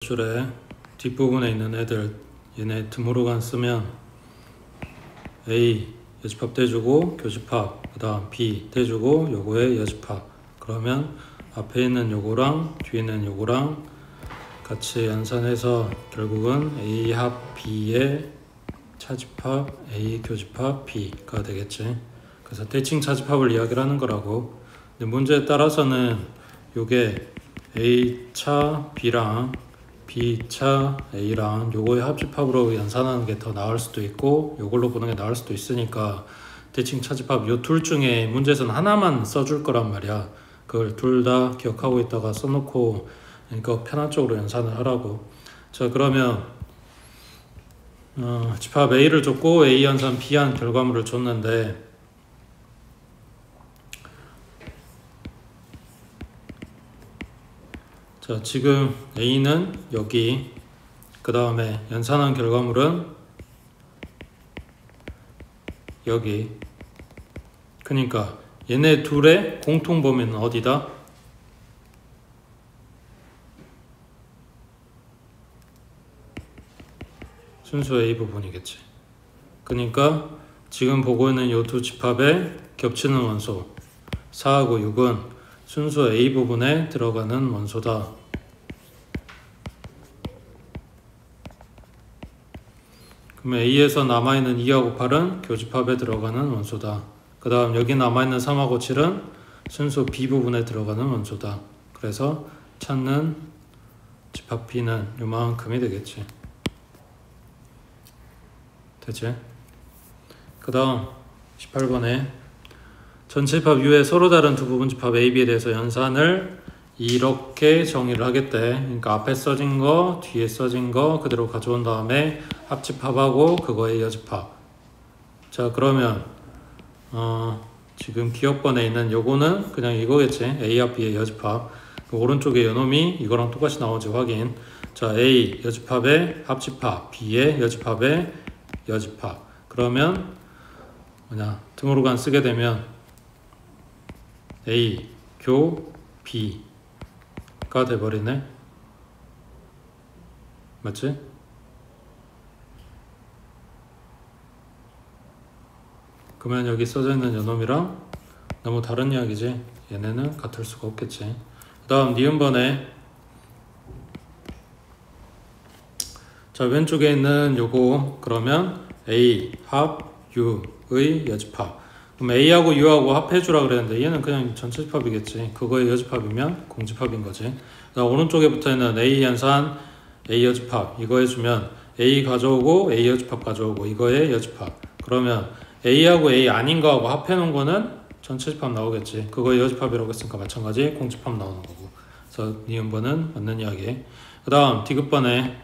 줄에 뒷부분에 있는 애들 얘네 드모르간 쓰면 A 여집합 떼주고 교집합 그 다음 B 떼주고 요거에 여집합 그러면 앞에 있는 요거랑 뒤에 있는 요거랑 같이 연산해서 결국은 A 합 B의 차집합 A 교집합 B가 되겠지. 그래서 대칭 차집합을 이야기를 하는 거라고. 근데 문제에 따라서는 요게 A차 B랑 B차 A랑 요거의 합집합으로 연산하는 게 더 나을 수도 있고 요걸로 보는 게 나을 수도 있으니까 대칭 차집합 요 둘 중에 문제에서는 하나만 써줄 거란 말이야. 그걸 둘 다 기억하고 있다가 써놓고 그러니까 편한 쪽으로 연산을 하라고. 자 그러면 집합 A를 줬고 A 연산 B 한 결과물을 줬는데 자 지금 A는 여기 그 다음에 연산한 결과물은 여기. 그러니까 얘네 둘의 공통범위는 어디다? 순수 A 부분이겠지. 그러니까 지금 보고 있는 이 두 집합에 겹치는 원소 4하고 6은 순수 A 부분에 들어가는 원소다. 그러면 A에서 남아있는 2하고 8은 교집합에 들어가는 원소다. 그 다음 여기 남아있는 3하고 7은 순수 B 부분에 들어가는 원소다. 그래서 찾는 집합 B는 요만큼이 되겠지. 되지? 그 다음 18번에 전체 집합 U의 서로 다른 두 부분 집합 A, B에 대해서 연산을 이렇게 정의를 하겠대. 그러니까 앞에 써진 거, 뒤에 써진 거 그대로 가져온 다음에 합집합하고 그거의 여집합. 자 그러면 지금 기억번에 있는 요거는 그냥 이거겠지. A와 B의 여집합. 그 오른쪽에 요놈이 이거랑 똑같이 나오지 확인. 자 A 여집합의 합집합, B의 여집합의 여집합. 그러면 뭐냐 드모르간 쓰게 되면 A 교 B가 돼버리네. 맞지? 그러면 여기 써져 있는 요놈이랑 너무 다른 이야기지. 얘네는 같을 수가 없겠지. 그 다음 니은번에 자 왼쪽에 있는 요거 그러면 A 합 U의 여집합. 그럼 A하고 U하고 합해주라 그랬는데 얘는 그냥 전체 집합이겠지. 그거의 여집합이면 공집합인 거지. 그다음 오른쪽에 붙어있는 A 연산 A 여집합 이거 해주면 A 가져오고 A 여집합 가져오고 이거의 여집합. 그러면 A하고 A 아닌 거하고 합해놓은 거는 전체 집합 나오겠지. 그거의 여집합이라고 했으니까 마찬가지 공집합 나오는 거고. 그래서 니은번은 맞는 이야기. 그 다음 디귿번에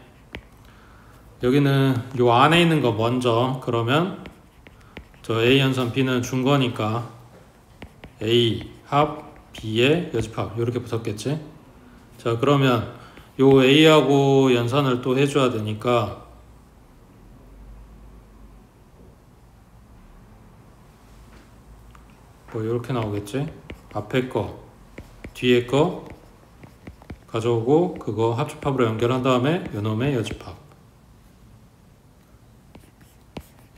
여기는 요 안에 있는 거 먼저 그러면 저 A 연산 B는 준 거니까 A 합 B의 여집합 이렇게 붙었겠지. 자 그러면 요 A하고 연산을 또 해줘야 되니까 뭐 이렇게 나오겠지. 앞에 거 뒤에 거 가져오고 그거 합집합으로 연결한 다음에 요놈의 여집합.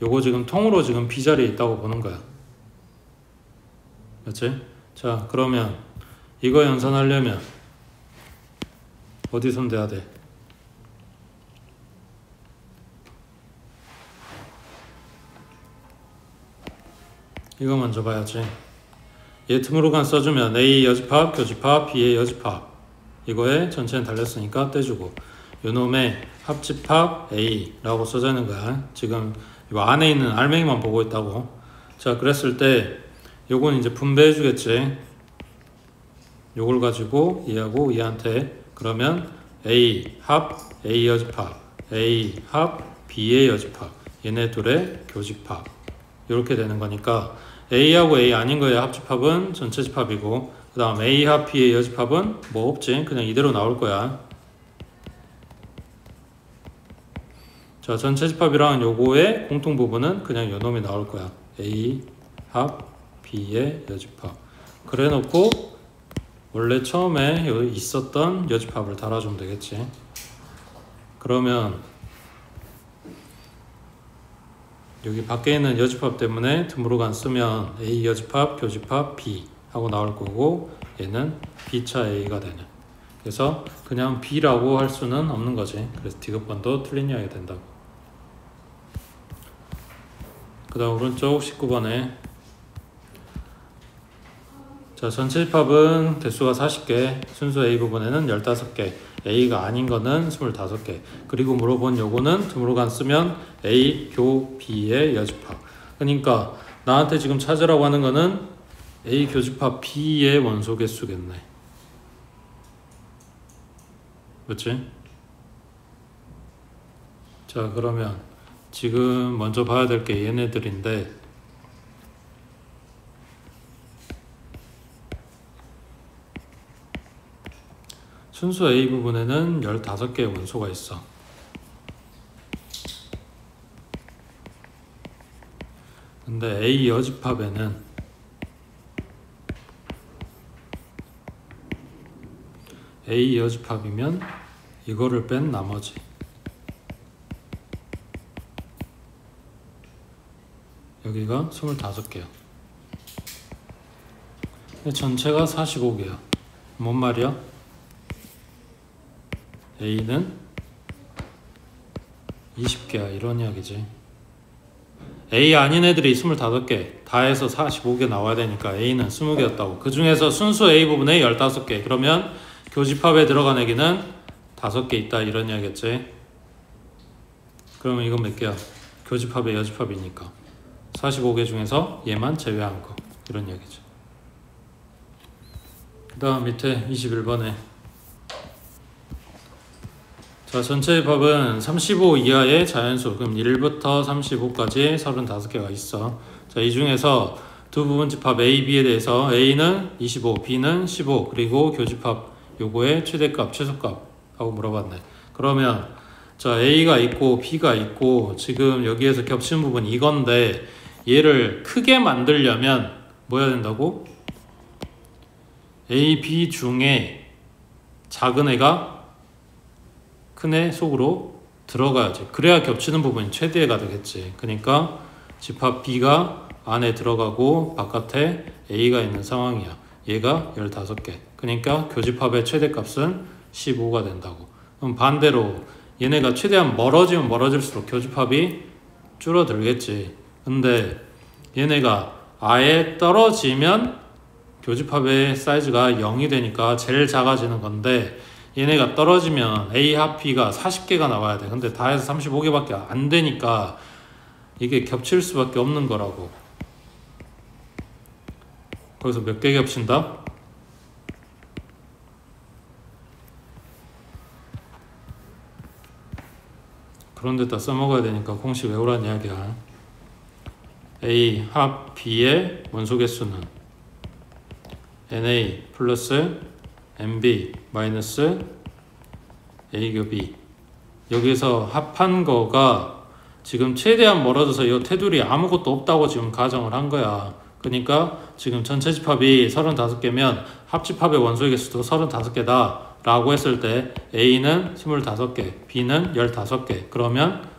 요거 지금 통으로 지금 B자리에 있다고 보는 거야. 맞지? 자 그러면 이거 연산하려면 어디 손대야 돼? 이거 먼저 봐야지. 얘 드모르간 써주면 A 여집합, 교집합, B의 여집합 이거에 전체는 달렸으니까 떼주고 요놈의 합집합 A라고 써져 있는 거야. 지금 이 안에 있는 알맹이만 보고 있다고. 자 그랬을 때 요건 이제 분배해 주겠지. 요걸 가지고 얘하고 얘한테 그러면 A 합 A 여집합 A 합 B의 여집합 얘네 둘의 교집합 이렇게 되는 거니까 A하고 A 아닌 거의 합집합은 전체 집합이고 그 다음 A 합 B의 여집합은 뭐 없지. 그냥 이대로 나올 거야. 자 전체 집합이랑 요거의 공통 부분은 그냥 요놈이 나올 거야. A 합 B의 여집합. 그래 놓고 원래 처음에 있었던 여집합을 달아주면 되겠지. 그러면 여기 밖에 있는 여집합 때문에 드물어간 쓰면 A 여집합, 교집합 B 하고 나올 거고 얘는 B차 A가 되네. 그래서 그냥 B라고 할 수는 없는 거지. 그래서 디귿번도 틀린 이야기가 된다고. 그 다음 오른쪽 19번에 자, 전체 집합은 개수가 40개, 순수 A 부분에는 15개, A가 아닌 거는 25개. 그리고 물어본 요거는 드물어간 쓰면 A, 교, B의 여집합. 그러니까 나한테 지금 찾으라고 하는 거는 A 교집합 B의 원소 개수겠네. 그렇지? 자, 그러면 지금 먼저 봐야 될 게 얘네들인데 순수 A 부분에는 15개의 원소가 있어. 근데 A 여집합에는 A 여집합이면 이거를 뺀 나머지 여기가 25개야. 전체가 45개야. 뭔 말이야? A는 20개야 이런 이야기지. A 아닌 애들이 25개 다 해서 45개 나와야 되니까 A는 20개였다고. 그 중에서 순수 A 부분에 15개. 그러면 교집합에 들어간 애기는 5개 있다 이런 이야기겠지. 그러면 이건 몇 개야? 교집합에 여집합이니까 45개 중에서 얘만 제외한 거 이런 이야기죠. 그 다음 밑에 21번에 자, 전체 집합은 35 이하의 자연수, 그럼 1부터 35까지 35개가 있어. 자, 이 중에서 두 부분 집합 A, B에 대해서 A는 25, B는 15, 그리고 교집합 요거의 최대값, 최소값 하고 물어봤네. 그러면 자, A가 있고 B가 있고 지금 여기에서 겹치는 부분이 이건데 얘를 크게 만들려면 뭐 해야 된다고? A, B 중에 작은 애가 큰 애 속으로 들어가야지. 그래야 겹치는 부분이 최대가 되겠지. 그러니까 집합 B가 안에 들어가고 바깥에 A가 있는 상황이야. 얘가 15개. 그러니까 교집합의 최대값은 15가 된다고. 그럼 반대로 얘네가 최대한 멀어지면 멀어질수록 교집합이 줄어들겠지. 근데 얘네가 아예 떨어지면 교집합의 사이즈가 0이 되니까 제일 작아지는 건데 얘네가 떨어지면 A 합 B가 40개가 나와야 돼. 근데 다 해서 35개밖에 안 되니까 이게 겹칠 수밖에 없는 거라고. 거기서 몇 개 겹친다? 그런 데다 써먹어야 되니까 공식 외우란 이야기야. A 합 B의 원소 개수는 NA 플러스 NB 마이너스 A 겹이 여기서 합한 거가 지금 최대한 멀어져서 이 테두리 아무것도 없다고 지금 가정을 한 거야. 그러니까 지금 전체 집합이 35개면 합집합의 원소의 개수도 35개다 라고 했을 때 A는 25개, B는 15개. 그러면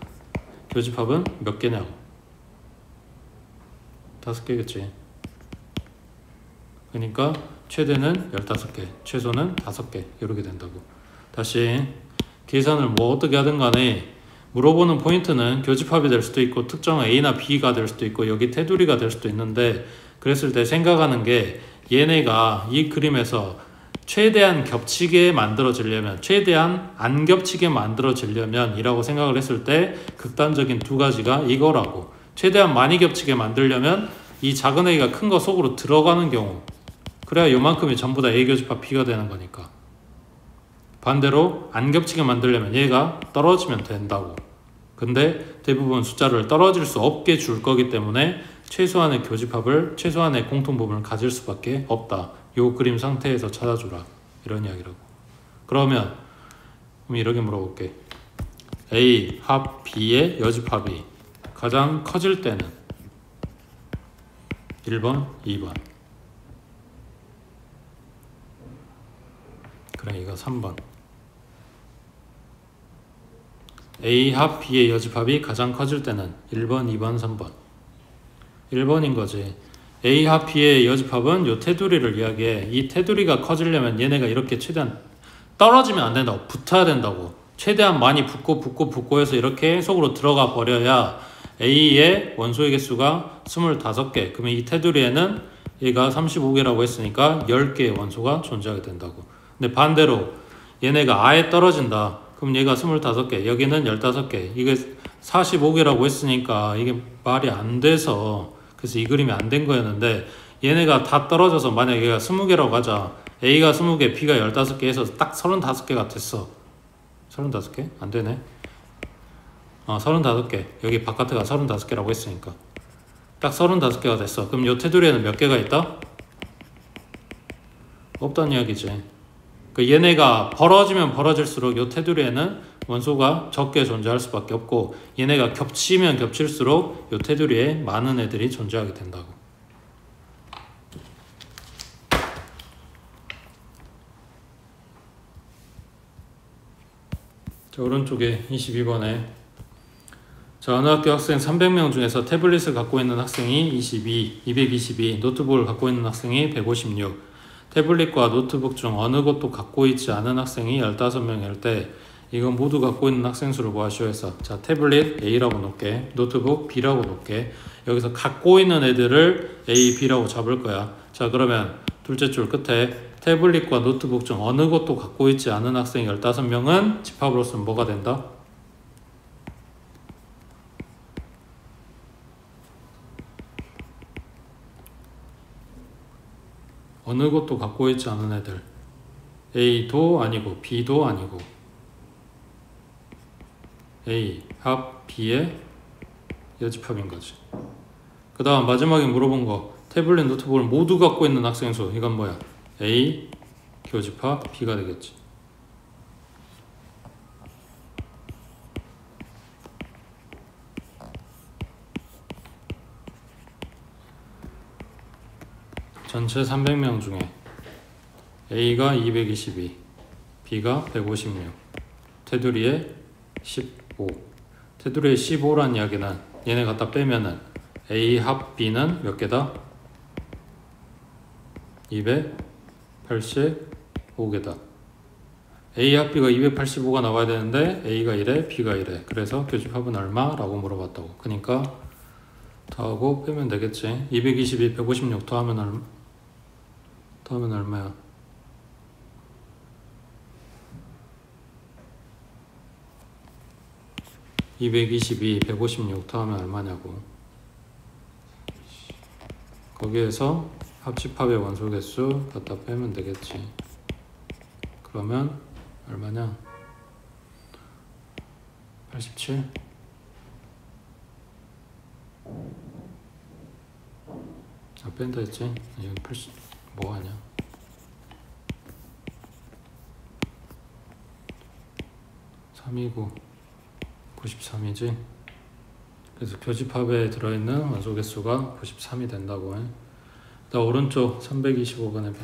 교집합은 몇 개냐고. 5개겠지. 그러니까 최대는 15개, 최소는 5개 이렇게 된다고. 다시 계산을 뭐 어떻게 하든 간에 물어보는 포인트는 교집합이 될 수도 있고 특정 A나 B가 될 수도 있고 여기 테두리가 될 수도 있는데 그랬을 때 생각하는 게 얘네가 이 그림에서 최대한 겹치게 만들어지려면 최대한 안 겹치게 만들어지려면 이라고 생각을 했을 때 극단적인 두 가지가 이거라고. 최대한 많이 겹치게 만들려면 이 작은 A가 큰 거 속으로 들어가는 경우 그래야 요만큼이 전부 다 A 교집합 B가 되는 거니까. 반대로 안 겹치게 만들려면 얘가 떨어지면 된다고. 근데 대부분 숫자를 떨어질 수 없게 줄 거기 때문에 최소한의 교집합을 최소한의 공통부분을 가질 수밖에 없다. 요 그림 상태에서 찾아주라 이런 이야기라고. 그러면 이렇게 물어볼게. A 합 B의 여집합이 가장 커질 때는 1번, 2번. 그래 이거 3번. A 합 B의 여집합이 가장 커질 때는 1번, 2번, 3번. 1번인 거지. A 합 B의 여집합은 요 테두리를 이야기해. 이 테두리가 커지려면 얘네가 이렇게 최대한 떨어지면 안 된다고. 붙어야 된다고. 최대한 많이 붙고 해서 이렇게 속으로 들어가 버려야 A의 원소의 개수가 25개. 그러면 이 테두리에는 얘가 35개라고 했으니까 10개의 원소가 존재하게 된다고. 근데 반대로 얘네가 아예 떨어진다. 그럼 얘가 25개, 여기는 15개. 이게 45개라고 했으니까 이게 말이 안 돼서 그래서 이 그림이 안 된 거였는데 얘네가 다 떨어져서 만약에 얘가 20개라고 하자. A가 20개, B가 15개 해서 딱 35개가 됐어. 35개? 안 되네. 35개. 여기 바깥에가 35개라고 했으니까. 딱 35개가 됐어. 그럼 요 테두리에는 몇 개가 있다? 없다는 이야기지. 그 얘네가 벌어지면 벌어질수록 요 테두리에는 원소가 적게 존재할 수밖에 없고 얘네가 겹치면 겹칠수록 요 테두리에 많은 애들이 존재하게 된다고. 자, 오른쪽에 22번에 자, 어느 학교 학생 300명 중에서 태블릿을 갖고 있는 학생이 222, 노트북을 갖고 있는 학생이 156, 태블릿과 노트북 중 어느 것도 갖고 있지 않은 학생이 15명일 때 이건 모두 갖고 있는 학생 수를 구하시오 해서 자, 태블릿 A라고 놓을게, 노트북 B라고 놓을게. 여기서 갖고 있는 애들을 A, B라고 잡을 거야. 자, 그러면 둘째 줄 끝에 태블릿과 노트북 중 어느 것도 갖고 있지 않은 학생 15명은 집합으로서는 뭐가 된다? 어느 것도 갖고 있지 않은 애들. A도 아니고 B도 아니고 A 합 B의 여집합인 거지. 그 다음 마지막에 물어본 거 태블릿 노트북을 모두 갖고 있는 학생 수. 이건 뭐야? A 교집합 B가 되겠지. 전체 300명 중에 A가 222, B가 156, 테두리에 15. 테두리에 15란 이야기는 얘네 갖다 빼면은 A 합 B는 몇 개다? 285개다. A 합 B가 285가 나와야 되는데 A가 이래, B가 이래. 그래서 교집합은 얼마? 라고 물어봤다고. 그러니까 더하고 빼면 되겠지. 222, 156 더하면 얼마야? 222, 156 더하면 얼마냐고. 거기에서 합집합의 원소 개수 갖다 빼면 되겠지. 그러면 얼마냐? 87? 뺀다 했지? 이건 80, 뭐하냐? 3이고 93이지? 그래서 교집합에 들어있는 원소 개수가 93이 된다고 해. 나 오른쪽 325번에 봐.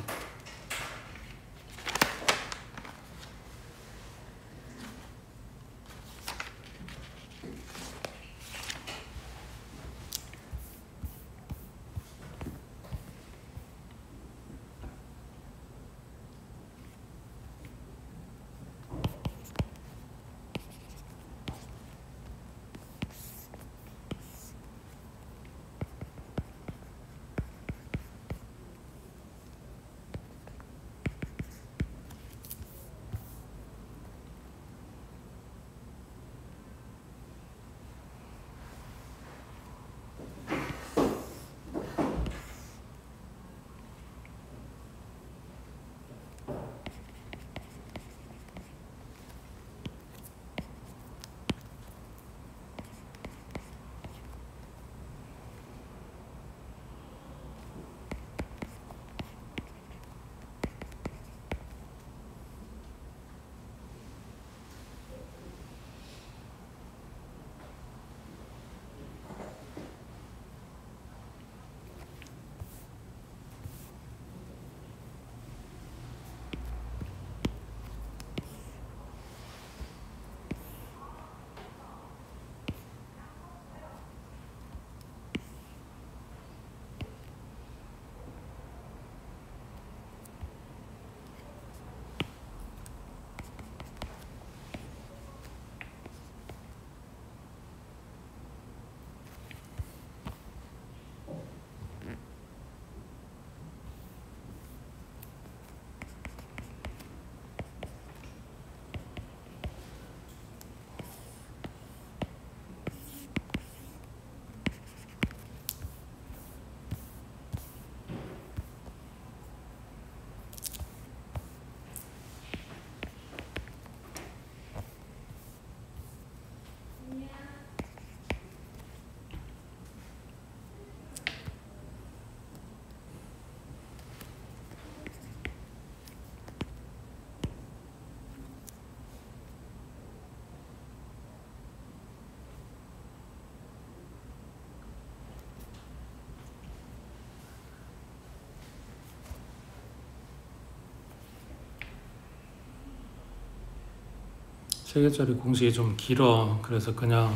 3개짜리 공식이 좀 길어. 그래서 그냥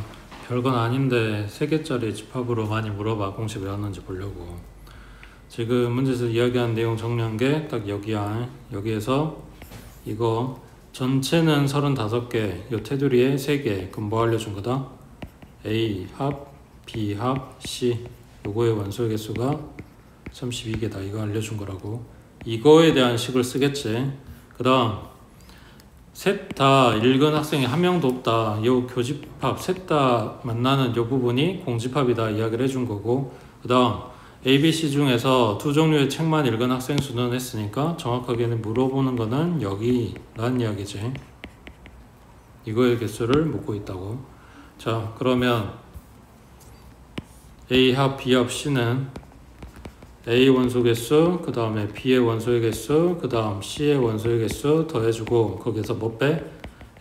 별건 아닌데 3개짜리 집합으로 많이 물어봐. 공식 외웠는지 보려고. 지금 문제에서 이야기한 내용 정리한 게 딱 여기야. 여기에서 이거 전체는 35개, 요 테두리에 3개. 그럼 뭐 알려준 거다? A 합, B 합, C. 요거의 원소의 개수가 32개다. 이거 알려준 거라고. 이거에 대한 식을 쓰겠지. 그 다음 셋 다 읽은 학생이 한 명도 없다. 요 교집합 셋 다 만나는 요 부분이 공집합이다. 이야기를 해준 거고, 그 다음 A, B, C 중에서 두 종류의 책만 읽은 학생 수는 했으니까 정확하게는 물어보는 거는 여기란 이야기지. 이거의 개수를 묻고 있다고. 자, 그러면 A 합, B 합, C는 A 원소 개수, 그 다음에 B의 원소의 개수, 그 다음 C의 원소의 개수 더해주고, 거기서 뭐 빼?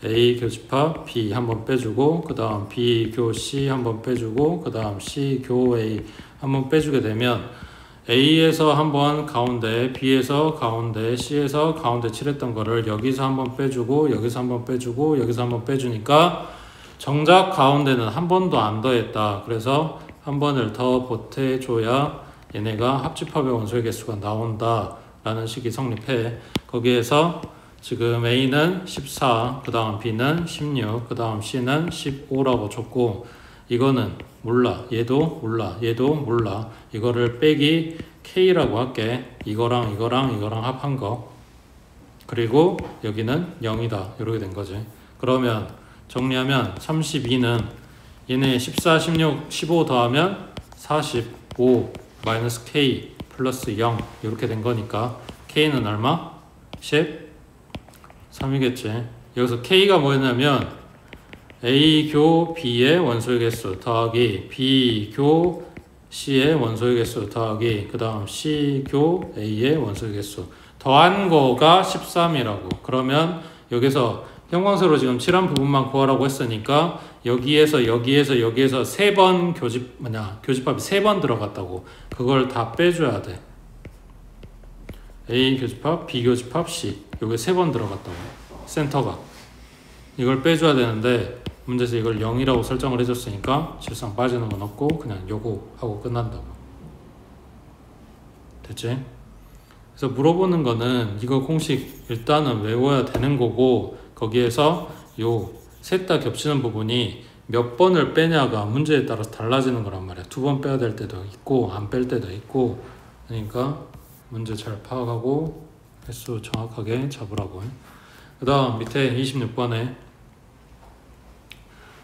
A 교집합 B 한번 빼주고, 그 다음 B 교 C 한번 빼주고, 그 다음 C 교 A 한번 빼주게 되면 A에서 한번 가운데, B에서 가운데, C에서 가운데 칠했던 거를 여기서 한번 빼주고, 여기서 한번 빼주고, 여기서 한번 빼주니까 정작 가운데는 한 번도 안 더했다. 그래서 한 번을 더 보태줘야 얘네가 합집합의 원소의 개수가 나온다 라는 식이 성립해. 거기에서 지금 A는 14, 그 다음 B는 16, 그 다음 C는 15라고 줬고, 이거는 몰라, 얘도 몰라, 얘도 몰라. 이거를 빼기 K라고 할게. 이거랑 이거랑 이거랑 합한 거. 그리고 여기는 0이다. 이렇게 된 거지. 그러면 정리하면 32는 얘네 14, 16, 15 더하면 45 마이너스 K 플러스 0 이렇게 된 거니까 K는 얼마? 13이겠지. 여기서 K가 뭐였냐면 A 교 B의 원소의 개수 더하기 B 교 C의 원소의 개수 더하기 그 다음 C 교 A의 원소의 개수 더한 거가 13이라고. 그러면 여기서 형광색으로 지금 칠한 부분만 구하라고 했으니까 여기에서 3번 교집합이 3번 들어갔다고. 그걸 다 빼줘야 돼. A 교집합, B 교집합, C 요게 3번 들어갔다고. 센터가 이걸 빼줘야 되는데 문제에서 이걸 0이라고 설정을 해줬으니까 실상 빠지는 건 없고 그냥 요거 하고 끝난다고. 됐지? 그래서 물어보는 거는 이거 공식 일단은 외워야 되는 거고, 거기에서 요 셋 다 겹치는 부분이 몇 번을 빼냐가 문제에 따라서 달라지는 거란 말이야. 2번 빼야 될 때도 있고 안 뺄 때도 있고. 그러니까 문제 잘 파악하고 횟수 정확하게 잡으라고. 그 다음 밑에 26번에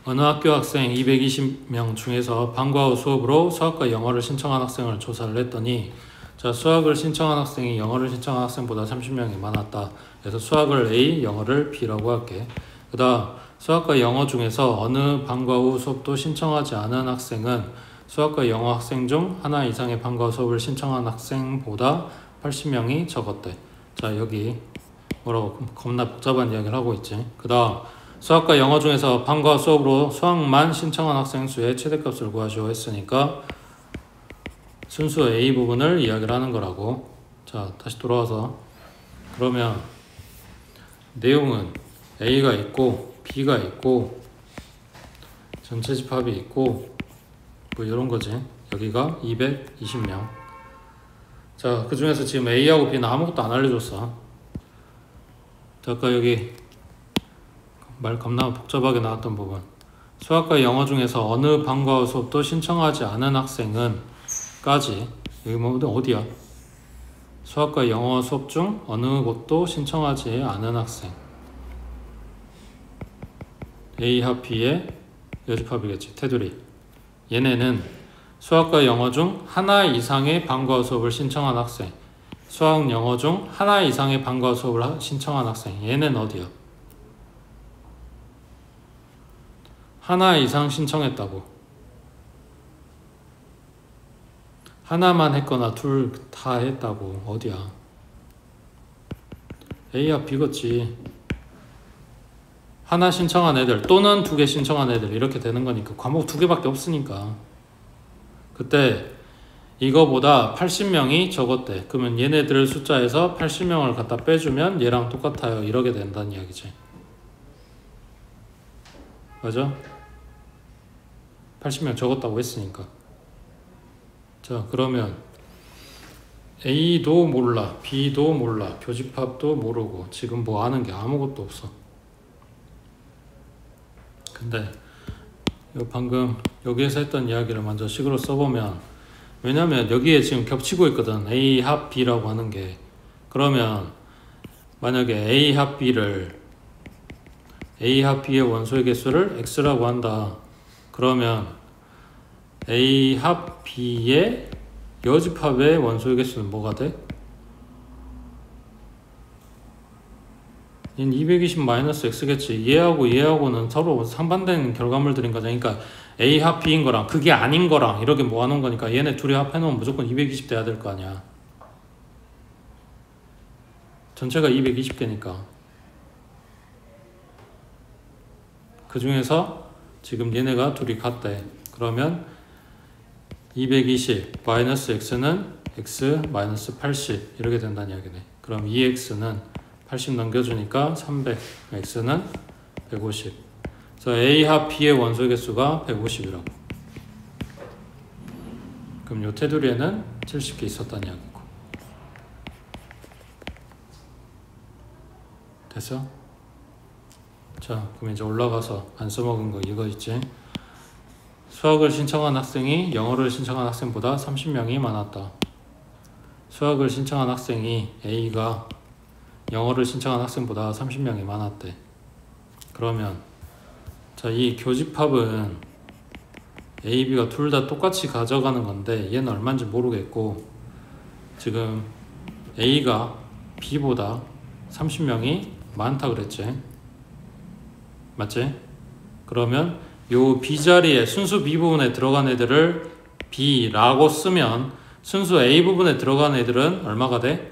어느 학교 학생 220명 중에서 방과 후 수업으로 수학과 영어를 신청한 학생을 조사를 했더니, 자, 수학을 신청한 학생이 영어를 신청한 학생보다 30명이 많았다. 그래서 수학을 A, 영어를 B라고 할게. 그 다음 수학과 영어 중에서 어느 방과 후 수업도 신청하지 않은 학생은 수학과 영어 학생 중 하나 이상의 방과 후 수업을 신청한 학생보다 80명이 적었대. 자, 여기 뭐라고 겁나 복잡한 이야기를 하고 있지. 그 다음 수학과 영어 중에서 방과 후 수업으로 수학만 신청한 학생 수의 최대값을 구하시오 했으니까 순수 A 부분을 이야기를 하는 거라고. 자, 다시 돌아와서 그러면 내용은 A가 있고 B가 있고 전체 집합이 있고 뭐 이런 거지. 여기가 220명. 자, 그 중에서 지금 A하고 B는 아무것도 안 알려줬어. 자, 아까 여기 말 겁나 복잡하게 나왔던 부분. 수학과 영어 중에서 어느 방과 후 수업도 신청하지 않은 학생은 까지. 여기 뭐 어디야? 수학과 영어 수업 중 어느 곳도 신청하지 않은 학생. A 합 B의 여집합이겠지. 테두리. 얘네는 수학과 영어 중 하나 이상의 방과 후 수업을 신청한 학생. 수학 영어 중 하나 이상의 방과 후 수업을 신청한 학생. 얘는 어디야? 하나 이상 신청했다고. 하나만 했거나 둘 다 했다고. 어디야? A야 B겠지. 하나 신청한 애들 또는 2개 신청한 애들 이렇게 되는 거니까. 과목 2개밖에 없으니까. 그때 이거보다 80명이 적었대. 그러면 얘네들 숫자에서 80명을 갖다 빼주면 얘랑 똑같아요. 이러게 된다는 이야기지. 맞아? 80명 적었다고 했으니까. 자, 그러면 A도 몰라, B도 몰라, 교집합도 모르고 지금 뭐 아는 게 아무것도 없어. 근데 방금 여기에서 했던 이야기를 먼저 식으로 써보면, 왜냐면 여기에 지금 겹치고 있거든. A 합 B라고 하는 게. 그러면 만약에 A 합 B의 원소의 개수를 X라고 한다. 그러면 A 합 B의 여집합의 원소의 개수는 뭐가 돼? 220-X겠지. 얘하고는 서로 상반된 결과물들인 거잖아. 그러니까 A 합 B인 거랑 그게 아닌 거랑 이렇게 모아놓은 거니까 얘네 둘이 합해놓으면 무조건 220 돼야 될 거 아니야. 전체가 220개니까. 그 중에서 지금 얘네가 둘이 같대. 그러면 220 마이너스 x는 x 마이너스 80 이렇게 된다는 이야기네. 그럼 2x는 80 넘겨주니까 300, x는 150. 그래서 A 합 B의 원소 개수가 150이라고. 그럼 요 테두리에는 70개 있었다는 이야기고. 됐어? 자, 그럼 이제 올라가서 안 써먹은 거 이거 있지? 수학을 신청한 학생이 영어를 신청한 학생보다 30명이 많았다. 수학을 신청한 학생이 A가 영어를 신청한 학생보다 30명이 많았대. 그러면 자, 이 교집합은 A, B가 둘 다 똑같이 가져가는 건데 얘는 얼마인지 모르겠고, 지금 A가 B보다 30명이 많다 그랬지? 맞지? 그러면 요 B 자리에 순수 B 부분에 들어간 애들을 B라고 쓰면 순수 A 부분에 들어간 애들은 얼마가 돼?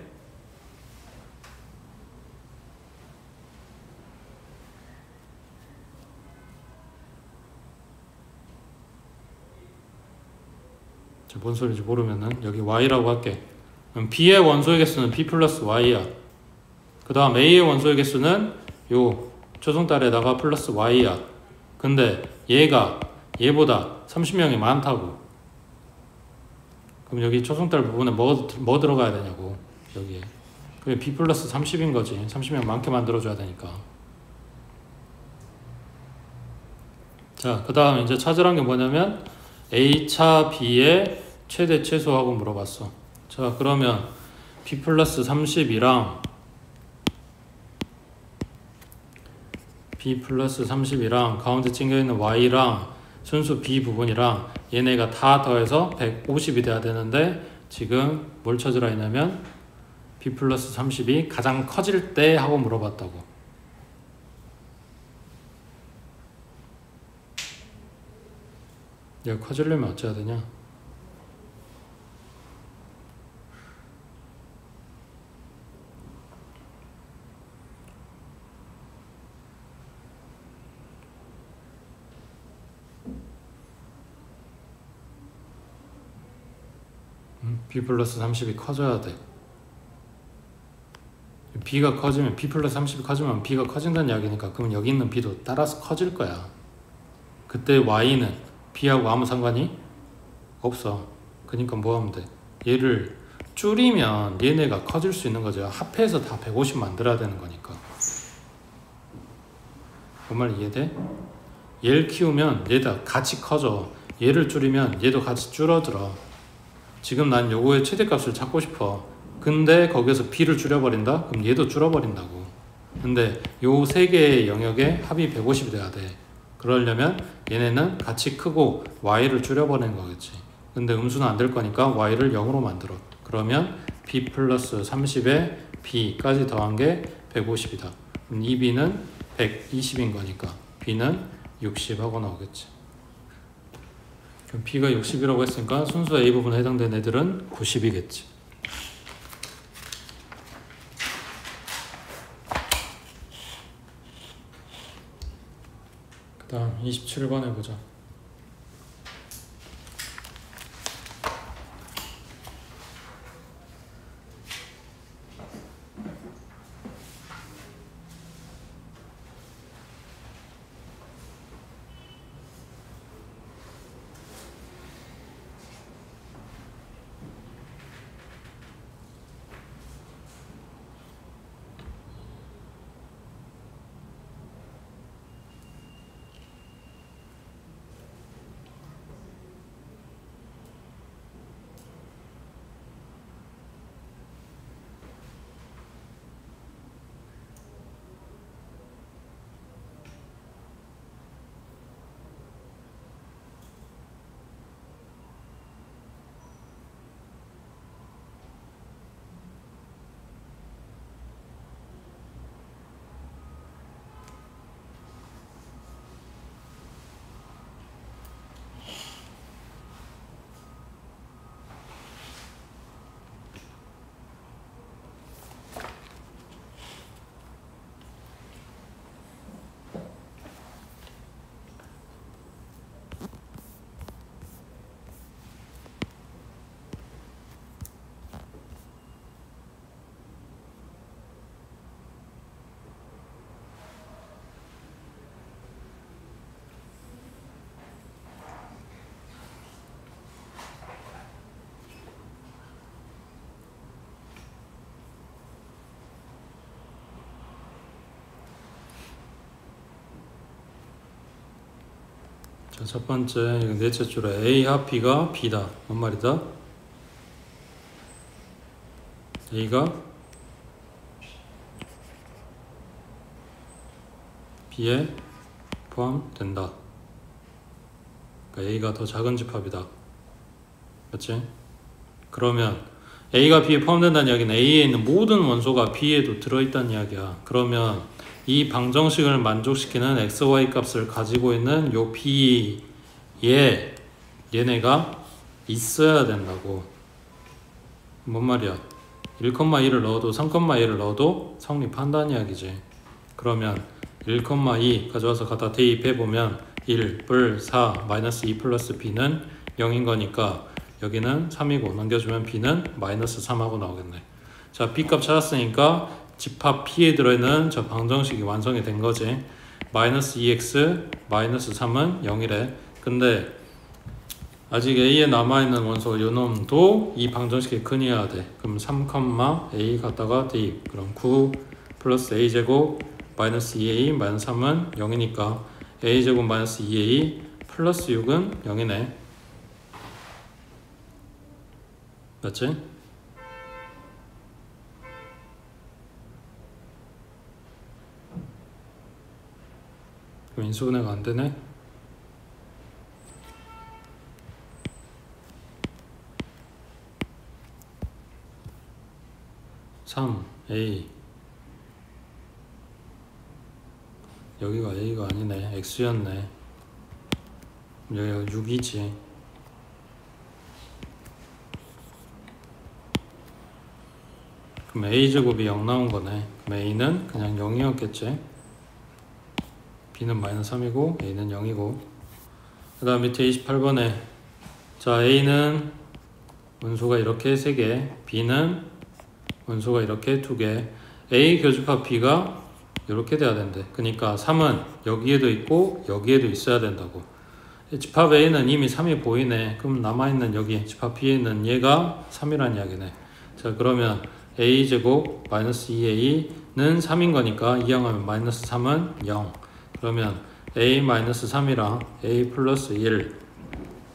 뭔 소리인지 모르면은 여기 Y라고 할게. 그럼 B의 원소의 개수는 B 플러스 Y야. 그 다음 A의 원소의 개수는 요 초승달에다가 플러스 Y야. 근데 얘가 얘보다 30명이 많다고. 그럼 여기 초승달 부분에 뭐 들어가야 되냐고. 여기에. 그게 B 플러스 30인 거지. 30명 많게 만들어줘야 되니까. 자, 그 다음 이제 찾으란 게 뭐냐면 A차 B의 최대 최소하고 물어봤어. 자, 그러면 B 플러스 30이랑 B 플러스 30이랑 가운데 찡겨있는 Y랑 순수 B 부분이랑 얘네가 다 더해서 150이 돼야 되는데 지금 뭘 찾으라 했냐면 B 플러스 30이 가장 커질 때 하고 물어봤다고. 얘가 커지려면 어찌해야 되냐? B 플러스 30이 커져야 돼. B가 커지면 B 플러스 30이 커지면 B가 커진다는 이야기니까 그러면 여기 있는 B도 따라서 커질 거야. 그때 Y는 B하고 아무 상관이 없어. 그러니까 뭐 하면 돼? 얘를 줄이면 얘네가 커질 수 있는 거죠. 합해서 다 150 만들어야 되는 거니까. 그 말 이해돼? 얘를 키우면 얘도 같이 커져. 얘를 줄이면 얘도 같이 줄어들어. 지금 난 요거의 최대값을 찾고 싶어. 근데 거기서 B를 줄여버린다? 그럼 얘도 줄어버린다고. 근데 요 세 개의 영역의 합이 150이 돼야 돼. 그러려면 얘네는 같이 크고 Y를 줄여버리는 거겠지. 근데 음수는 안 될 거니까 Y를 0으로 만들어. 그러면 B 플러스 30에 B까지 더한 게 150이다. 그럼 이 B는 120인 거니까 B는 60 하고 나오겠지. 그럼 B가 60이라고 했으니까 순수 A 부분에 해당되는 애들은 90이겠지. 그 다음 27번 해보자. 자, 첫 번째 이거 넷째 줄에 A 합 B가 B다. 뭔 말이다? A가 B에 포함된다. 그러니까 A가 더 작은 집합이다. 맞지? 그러면 A가 B에 포함된다는 이야기는 A에 있는 모든 원소가 B에도 들어있다는 이야기야. 그러면 이 방정식을 만족시키는 XY 값을 가지고 있는 요 B에 얘네가 있어야 된다고. 뭔 말이야? 1,2를 넣어도 3,2를 넣어도 성립한다는 이야기지. 그러면 1,2 가져와서 갖다 대입해보면 1, 뿔, 4, 마이너스 2 플러스 B는 0인 거니까 여기는 3이고 넘겨주면 B는 마이너스 3하고 나오겠네. 자, B값 찾았으니까 집합 P에 들어있는 저 방정식이 완성이 된 거지. 마이너스 2x 마이너스 3은 0이래. 근데 아직 A에 남아있는 원소 요놈도 이 방정식에 근이어야 돼. 그럼 3, A 갖다가 대입. 그럼 9 플러스 A제곱 마이너스 2A 마이너스 3은 0이니까 A제곱 마이너스 2A 플러스 6은 0이네. 맞지? 그럼 인수분해가 안 되네. 3A 여기가 A가 아니네. X였네. 여기가 6이지. 그럼 A제곱이 0 나온 거네. 그럼 A는 그냥 0이었겠지. B는 마이너스 3이고 A는 0이고. 그 다음 밑에 28번에 자 A는 원소가 이렇게 3개, B는 원소가 이렇게 2개. A 교집합 B가 이렇게 돼야 된대. 그러니까 3은 여기에도 있고 여기에도 있어야 된다고. 집합 A는 이미 3이 보이네. 그럼 남아있는 여기 집합 B에 있는 얘가 3이란 이야기네. 자, 그러면 A제곱 마이너스 2A는 3인 거니까 이항하면 마이너스 3은 0. 그러면 A 마이너스 3이랑 A 플러스 1.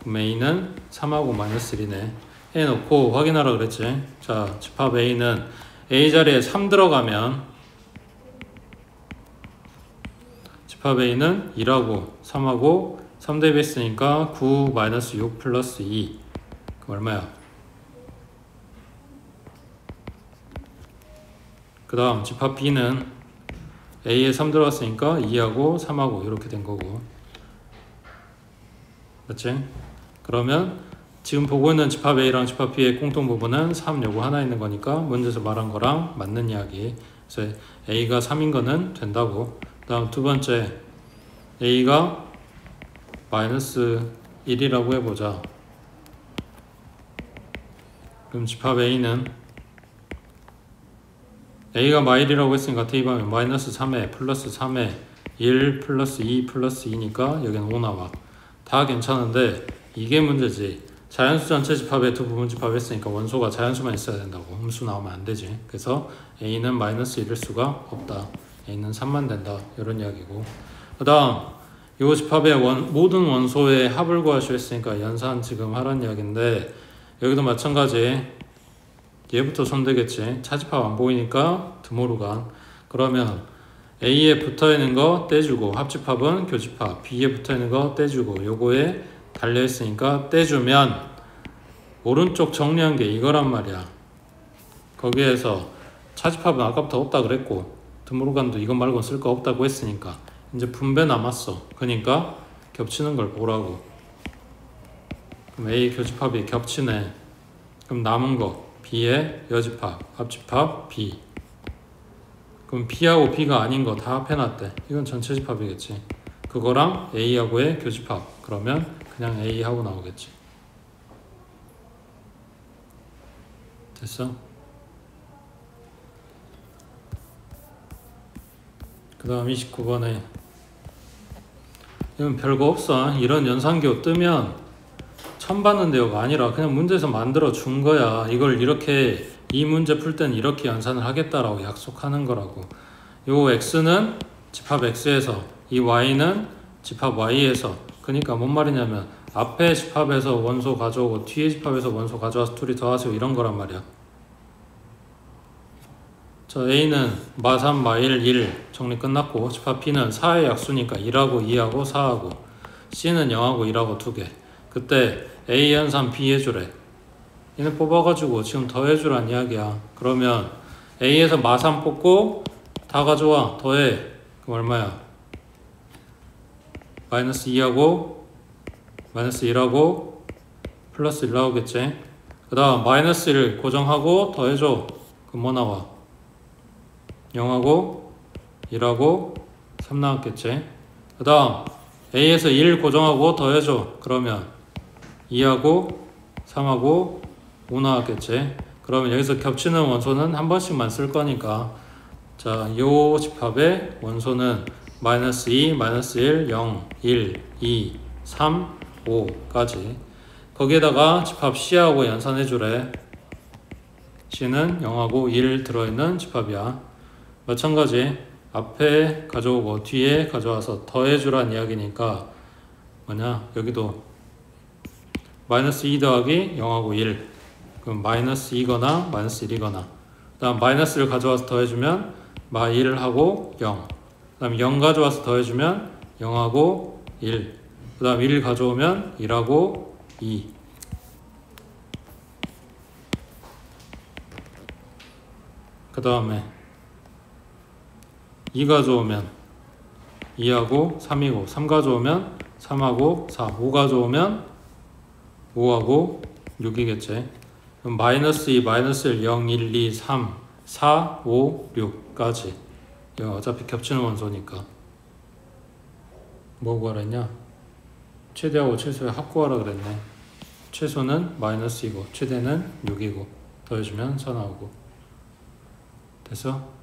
그럼 A는 3하고 마이너스 1이네. 해놓고 확인하라 그랬지. 자, 집합 A는 A 자리에 3 들어가면 집합 A는 1하고 3하고 3 대비했으니까 9 마이너스 6 플러스 2. 그럼 얼마야? 그 다음 집합 B는 A에 3 들어갔으니까 2하고 3하고 이렇게 된 거고. 맞지? 그러면 지금 보고 있는 집합 A랑 집합 B의 공통 부분은 3 요거 하나 있는 거니까 문제에서 말한 거랑 맞는 이야기. 그래서 A가 3인 거는 된다고. 그 다음 두 번째 A가 마이너스 1이라고 해보자. 그럼 집합 A는 A가 마일이라고 했으니까 대입하면 마이너스 3에 플러스 3에 1 플러스 2 플러스 2니까 여기는 5 나와. 다 괜찮은데 이게 문제지. 자연수 전체 집합에 두 부분 집합했으니까 원소가 자연수만 있어야 된다고. 음수 나오면 안 되지. 그래서 A는 마이너스 1일 수가 없다. A는 3만 된다. 이런 이야기고. 그 다음 이 집합의 모든 원소의 합을 구하시오 했으니까 연산 지금 하라는 이야기인데 여기도 마찬가지. 얘부터 손대겠지. 차집합 안 보이니까 드모르간. 그러면 A에 붙어있는 거 떼주고 합집합은 교집합. B에 붙어있는 거 떼주고 요거에 달려있으니까 떼주면 오른쪽 정리한 게 이거란 말이야. 거기에서 차집합은 아까부터 없다 그랬고 드모르간도 이것 말고 쓸 거 없다고 했으니까 이제 분배 남았어. 그러니까 겹치는 걸 보라고. 그럼 A 교집합이 겹치네. 그럼 남은 거 B의 여집합, 합집합 B. 그럼 B하고 B가 아닌 거 다 합해놨대. 이건 전체 집합이겠지. 그거랑 A하고의 교집합. 그러면 그냥 A하고 나오겠지. 됐어? 그 다음 29번에 이건 별거 없어. 이런 연산교 뜨면 처음 봤는데요가 아니라 그냥 문제에서 만들어 준 거야. 이걸 이렇게 이 문제 풀 땐 이렇게 연산을 하겠다라고 약속하는 거라고. 요 X는 집합 X에서 이 Y는 집합 Y에서 그러니까 뭔 말이냐면 앞에 집합에서 원소 가져오고 뒤에 집합에서 원소 가져와서 둘이 더하세요 이런 거란 말이야. 자, A는 마3, 마1, 1 정리 끝났고 집합 B는 4의 약수니까 1하고 2하고 4하고 C는 0하고 1하고 2개. 그때 A 연산 B 해주래. 얘네 뽑아가지고 지금 더해주란 이야기야. 그러면 A에서 마3 뽑고 다 가져와 더해. 그럼 얼마야? 마이너스 2하고 마이너스 1하고 플러스 1 나오겠지. 그 다음 마이너스 1 고정하고 더해줘. 그럼 뭐 나와? 0하고 1하고 3 나왔겠지. 그 다음 A에서 1 고정하고 더해줘. 그러면 2하고 3하고 5 나왔겠지. 그러면 여기서 겹치는 원소는 한 번씩만 쓸 거니까 자, 요 집합의 원소는 마이너스 2, 마이너스 1, 0, 1, 2, 3, 5까지. 거기에다가 집합 C하고 연산해주래. C는 0하고 1 들어있는 집합이야. 마찬가지 앞에 가져오고 뒤에 가져와서 더해주란 이야기니까 뭐냐, 여기도 마이너스 2 더하기 0하고 1 그럼 마이너스 2거나 마이너스 1이거나 그 다음 마이너스를 가져와서 더해주면 마 1 하고 0 그 다음 0 가져와서 더해주면 0하고 1 그 다음 1 가져오면 1하고 2 그 다음에 2 가져오면 2하고 3이고 3 가져오면 3하고 4 5 가져오면 5하고 6이겠지. 그럼 마이너스 2, 마이너스 1, 0, 1, 2, 3, 4, 5, 6까지. 이거 어차피 겹치는 원소니까 뭐 구하라 했냐? 최대하고 최소의 합 구하라 그랬네. 최소는 마이너스 2고 최대는 6이고 더해주면 4 나오고. 됐어?